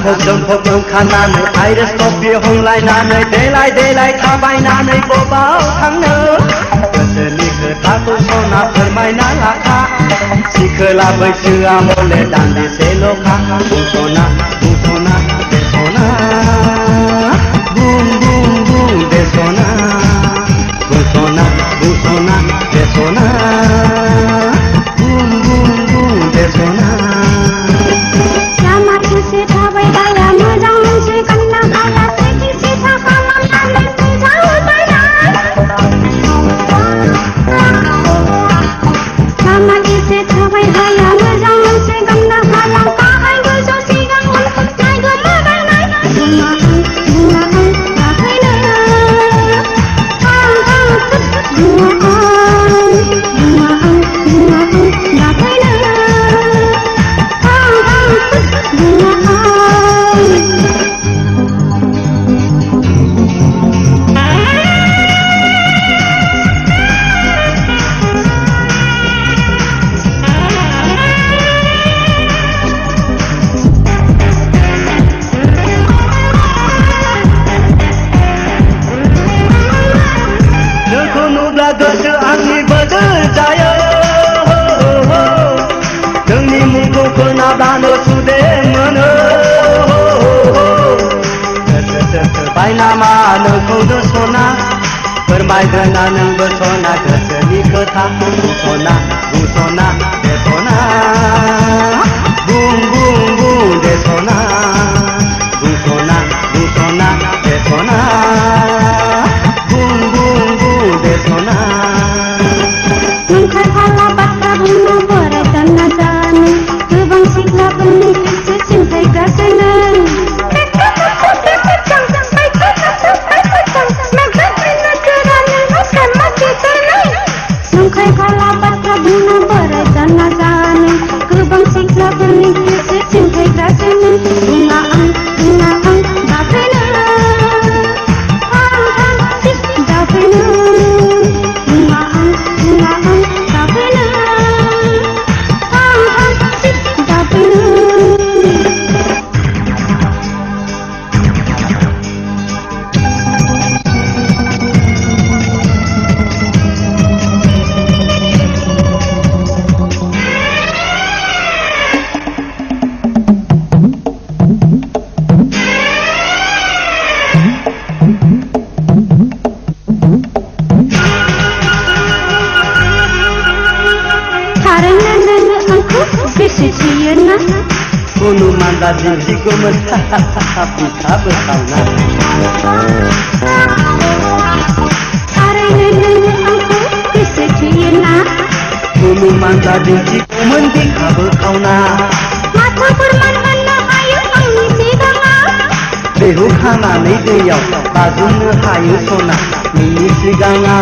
जोंफब ओंखारनानै iris coffee हमलायनानै देलाय थाबायनानै बबाव थांनो गोसोनि खोथाखौ सना फोरमायना लाखा सिखोला बैसोआ हले दान्दिसेल'खा बुंस'ना दे सना बुं दे सना बुंस'ना दे सना बुं दे सना गोसो आंनि बोदोर जायो नोंनि मुंखौ खोनाब्लानो सुदे मोनो गोसोबाय नामा नोंखौनो सना फोरमायगोना नोंबो सना गोसोनि खोथा बुंस'ना दे सना बुं दे सना बुंस'ना दे सना दे सना नंखाय फाला बाथ्रा बुंनो बोराय जाना जानो गोबां सिख्लाफोरनि गोसो सिंखायग्रासो नों नंखाय फाला बाथ्रा बुंनो बोराय जाना जानो गोबां सिख्लाफोरनि गोसो सिंखायग्रासो नों बुङा आं दाफैनो Kunuman tadi siku bisa bersama. Kunuman tadi siku mendika berkauna. Mata permanana ayu angin siganga. Behu kanane deyau bazumnya hayu sona mini siganga.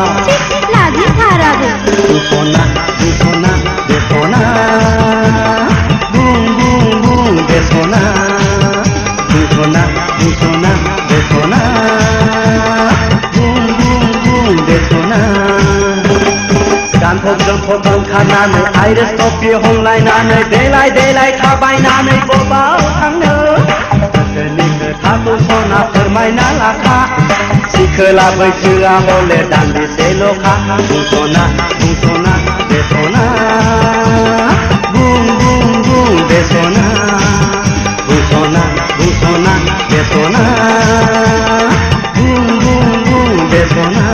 Lagi haragu. Sona de sona. De sona, de sona, de sona. जोंफब ओंखारनानै iris coffee हमलायनानै देलाय थाबायनानै बबाव थांनो गोसोनि खोथाखौ सना फोरमायना लाखा सिखोला बैसोआ हले दान्दिसेल'खा बुंस'ना दे सना बुं दे सना बुंस'ना दे सना बुं दे सना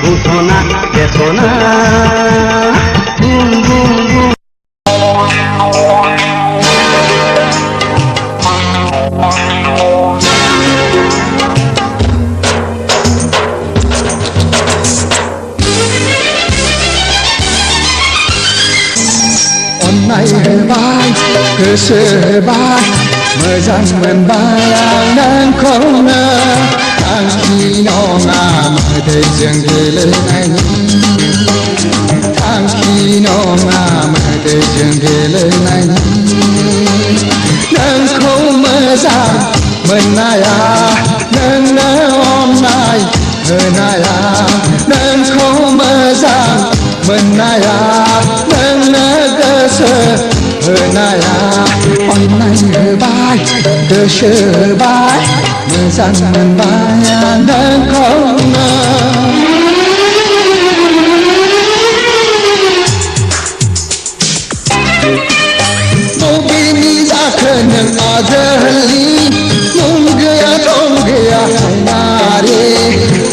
Busona, de sona, boom. होबाय गोसो होबाय मोजां मोनबाय आं नोंखौनो थांखि नङा मोदैजों गेलेनायनि थांखि नङा मोदैजों गेलेनायनि नोंखौ मोजां मोननाया नोंनो अननाय होनाया नोंखौ मोजां मोननाया नोंनो गोसो होनाया अननाय होबाय गोसो होबाय मोजां मोनबाय आं नोंखौनो बबेनि जाखो नों आजोलि मुं गैया दं गैया हायनारे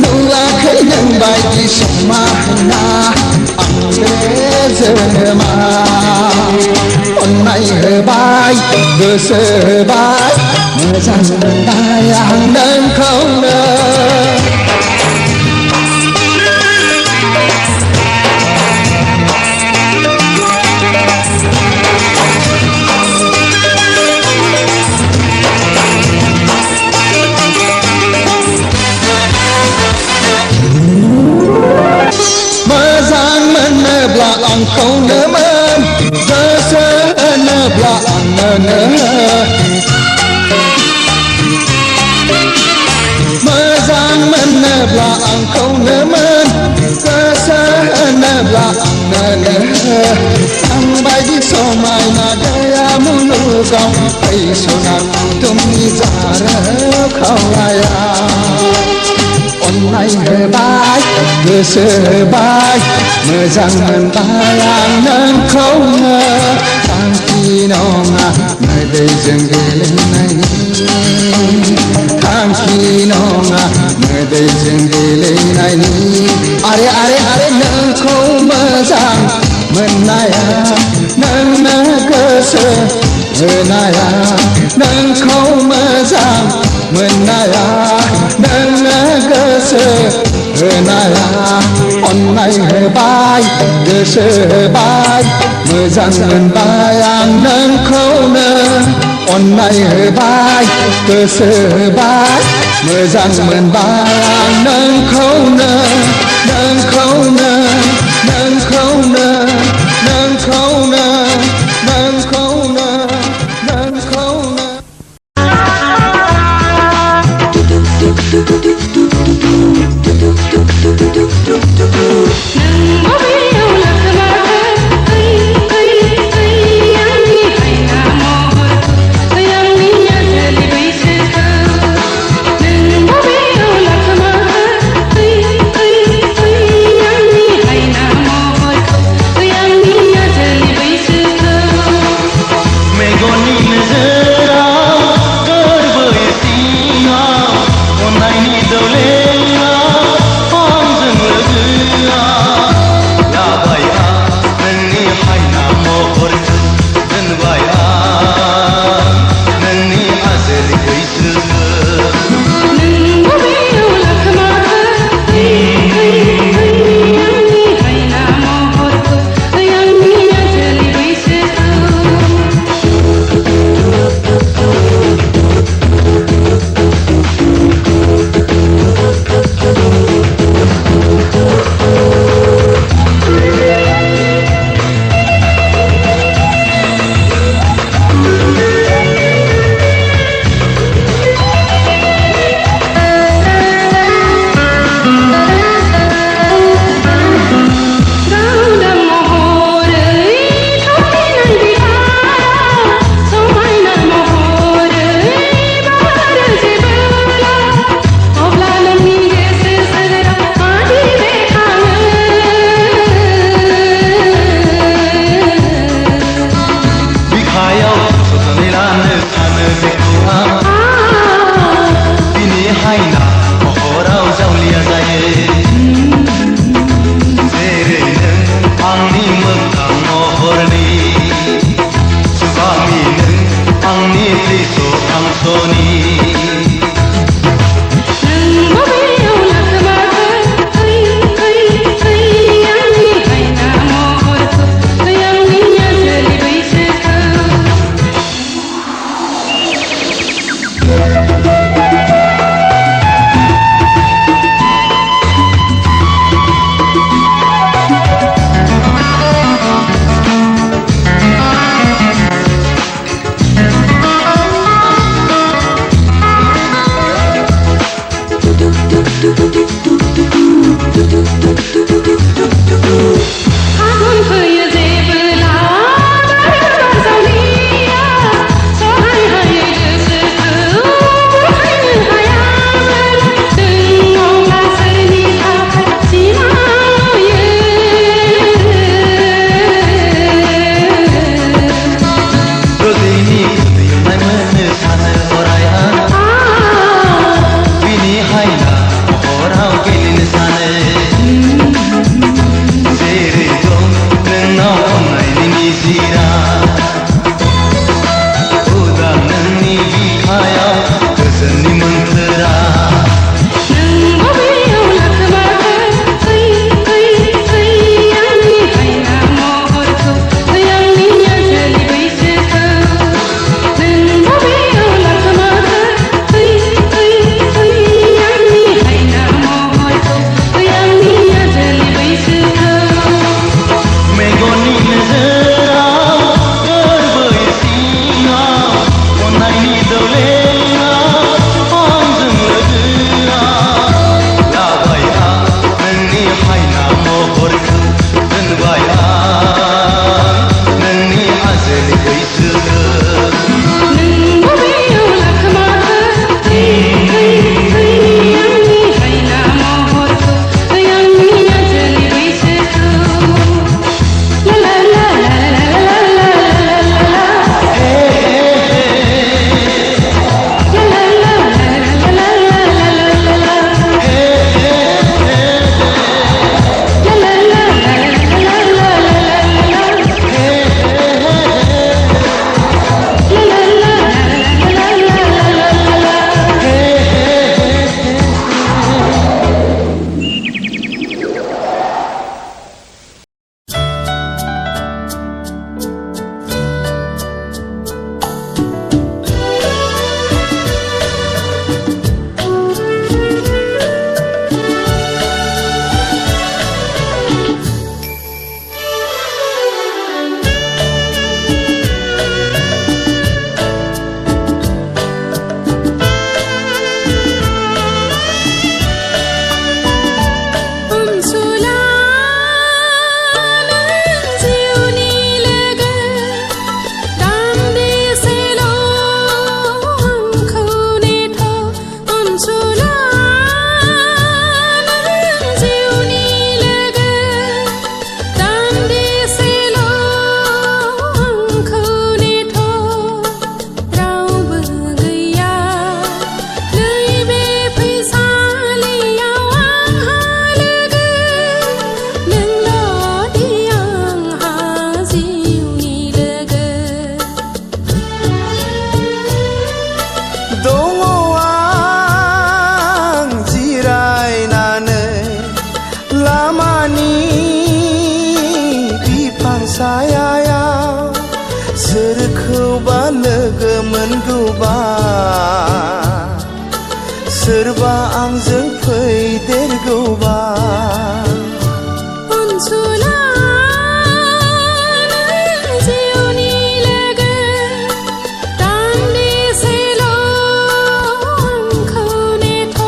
नुवाखै नों बायदि समायना आंबे जोनोमा अननाय होबाय गोसो होबाय मोजां मोनबाय आं नोंखौनो आंखौनो मोन गोसो होनोब्ला आंनोनो मोजां मोनोब्ला आंखौनो मोन गोसो होनोब्ला आंनोनो आं बायदि समायना गैया मुलुगाव फै सना कुटुमनि जारो खावलाया अननाय होबाय गोसो होबाय मोजां मोनबाय आं नोंखौनो थांखि नङा मोदैजों गेलेनायनि थांखि नङा मोदैजों गेलेनायनि आरे आरे आरे नोंखौ मोजां मोननाया नोंनो गोसो होनाया नोंखौ मोजां मोननाया नोंनो गोसो होनाया अननाय होबाय गोसो होबाय मोजां मोनबाय आं नोंखौनो अननाय होबाय गोसो होबाय मोजां मोनबाय आं नोंखौनो नोंखौनो नोंखौनो नोंखौनो नोंखौनो नोंखौनो Hey अनसुला नों जिउनि लोगो दान्दिसेल' आंखौ नेथ' अनसुला नों जिउनि लोगो दान्दिसेल' आंखौ नेथ' रावबो गैया नैबे फैसालियाव आंहा लोगो नोंल'दि आंहा जिउनि लोगो दङ आं जिरायनानै लामानि बिफां सायायाव सोरखौबा लोगो मोनगौबा सोरबा आंजों फैदेरगौबा अनसुला नों जिउनि लोगो दान्दिसेल' आंखौ नेथ'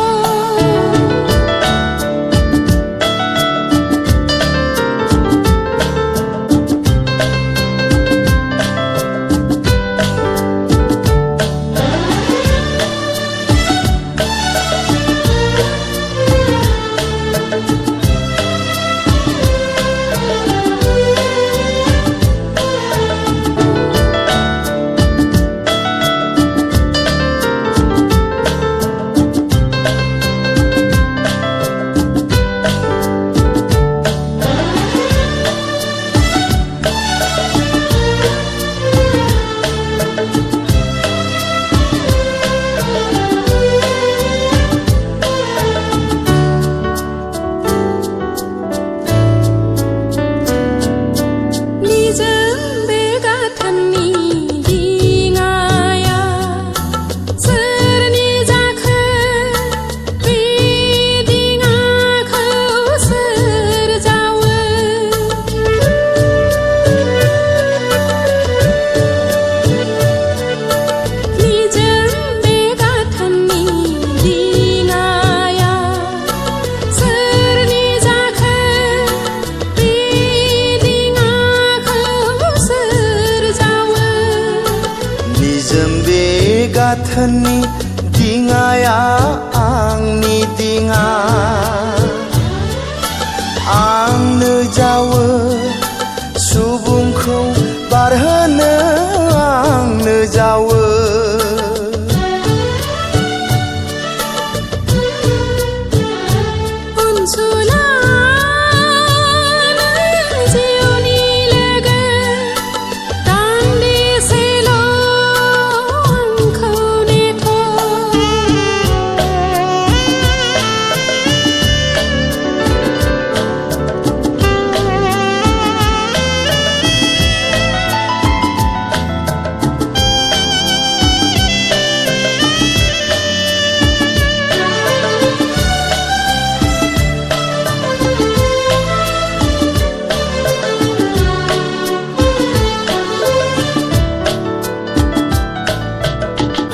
निजोम बे गाथोननि दिङाया सोरनि जाखो बे दिङाखौ सोर जावो निजोम बे गाथोननि दिङाया सोरनि जाखो बे दिङाखौ सोर जावो निजोम बे गाथोननि दिङाया आंनि दिङा आंनो जावो सुबुंखौ बारहोनो आंनो जावो अनसुला नों जिउनि लोगो दान्दिसेल' आंखौ नेथ'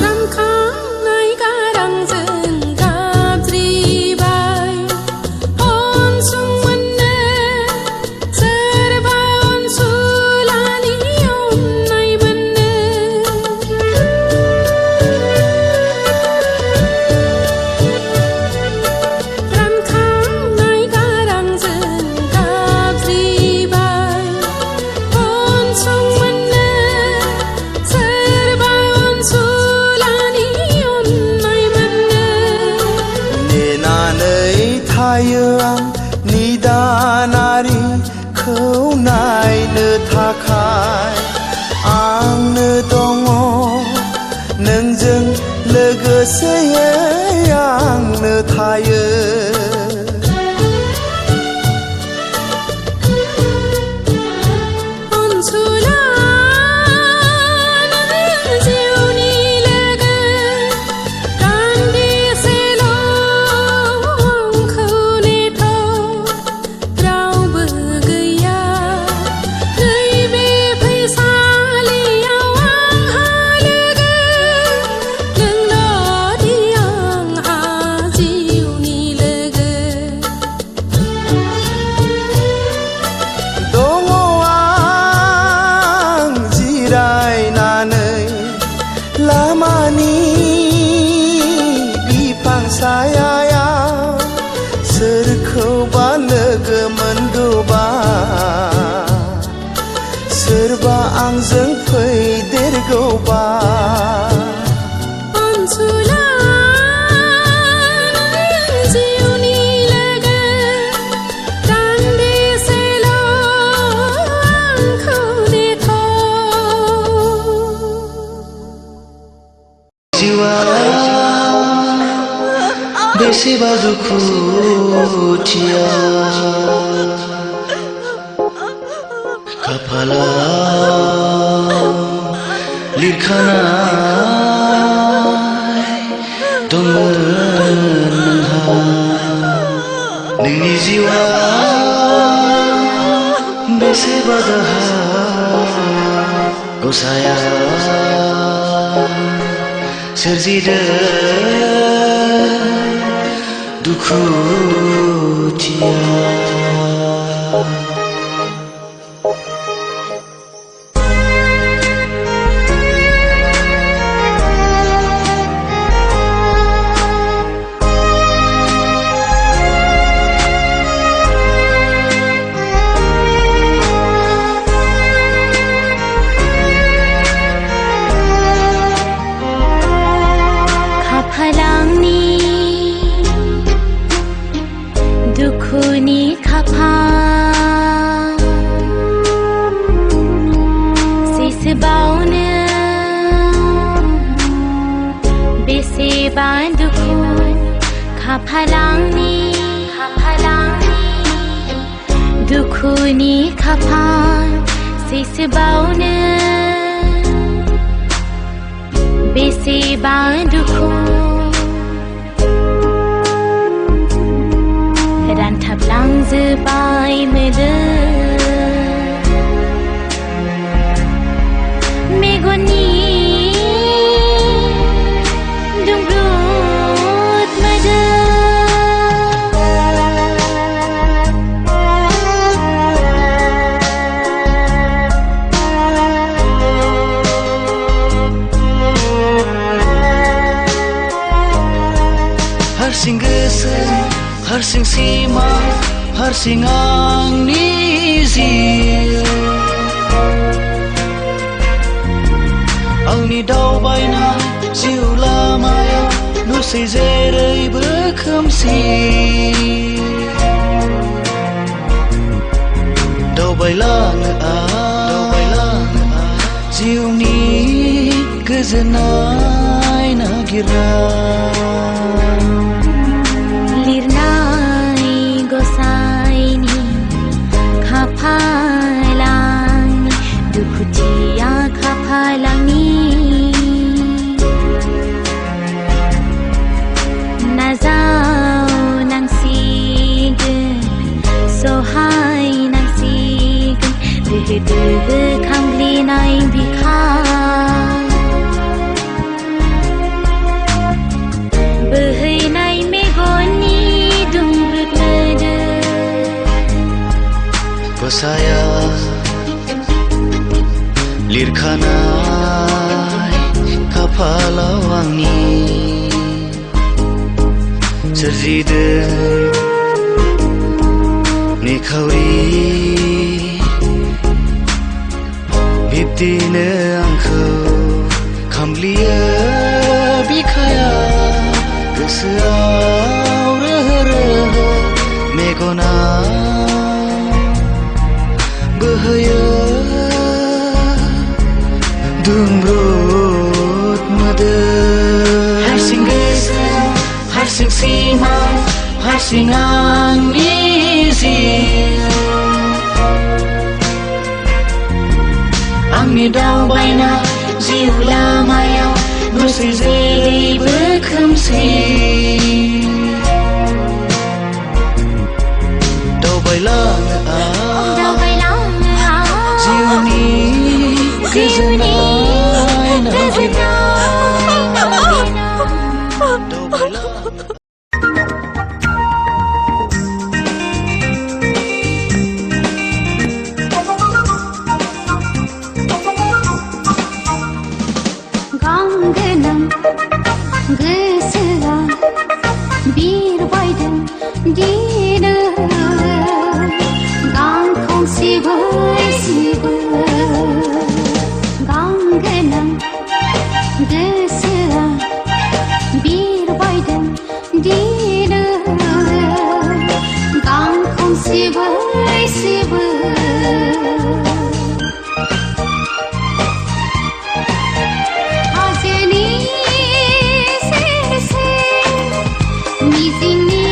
रामखांनाय गारांजों गाबज्रिबाय अनसुंमोननो सोरबा अनसुलानि अननाय मोननो रामखांनाय गारांजों गाबज्रिबाय अनसुंमोननो सोरबा अनसुलानि अननाय मोननो नेनानै थायो आं निदानारिखौ नायनो थाखाय आंनो दङ नोंजों लोगोसेयै आंनो थायो अनसुला नों जिउनि लोगो दान्दिसेल' आंखौ नेथ' रावबो गैया नैबे फैसालियाव आंहा लोगो नोंल'दि आं आंखौ बा बेसेबा दुखुथिया खाफालाव लिरखानाय दंमोन नोंहा नोंनि जिउआ बेसेबा दाहार गसाया सोरजिदों दुखुथिया दुखुनि खाफाल सेसेबावनो बेसेबा दुखु खाफालांनि दुखुनि खाफाल सेसेबावनो बेसेबा दुखु रानथाबलांजोबबाय मोदोम मेगननि दुंब्रुद मोदोम हारसिं गोसो हारसिं सिमा हारसिं आंनि जिउ आंनि दावबायनाय जिउ लामायाव नुसै जेरैबो खोमसि दावबायलाङो जिउनि गोजोननाय नागिरना गसाइनि खाफालांनि दुखुथिया खाफालांनि नाजावनांसिगोन सहायनांसिगोन दोहो दोहो खामग्लिनाय बिखा बोहैनाय मेगननि गसाया लिरखानाय खाफालाव आंनि सोरजिदों निखावरि बिब्दिनो आंखौ खामग्लियो बिखाया गोसोआव रोहो रोहो मेगना बोहैयो दुंब्रुद मोदोम हारसिं गोसो हारसिं सिमा हारसिं आंनि जिउ आंनि दावबायनाय जिउ लामायाव नुसै जेरैबो खोमसि दावबायलाङो जिउनि गोजोननाय नागिरना गांगोनां गोसोआ बिरबायदों दिनो गांखं सिबै सिबै एसेबो हाजोनि सेर सेर मिजिंनि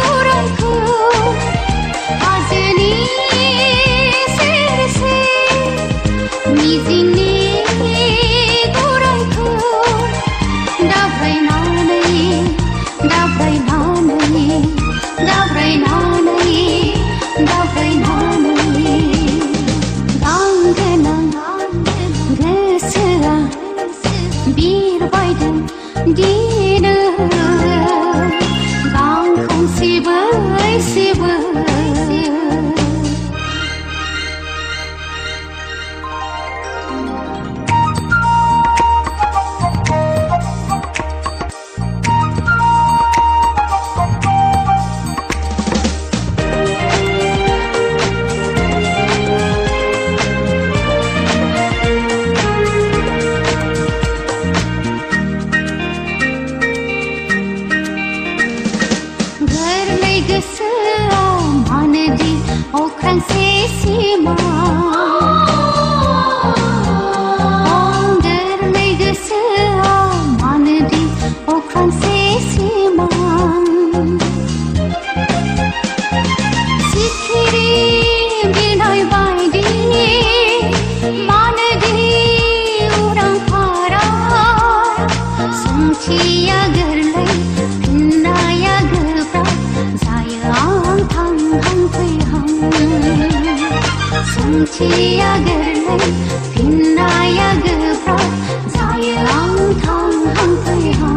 गौरांखौ हाजोनि सेर सेर मिजिंनि गौरांखौ दाब्रायनानै दाब्रायनानै दाब्रायनानै दाब्रायनानै गांगोनां गोसोआ बिरबायदों दिनो गांखंसेबो एसेबो गोरलै गोसोआव मानोदि अख्रांसे सिमा गोरलै गोसोआव मानोदि अख्रांसे सिमा सिखिरि बिरनाय बायदि मानोदि उरां फारा सोंथिया गोरलै फिननाया गोब्राब जायो आं थांहां फैहां सोंथिया गोरलै फिननाया गोब्राब जायो आं थांहां फैहां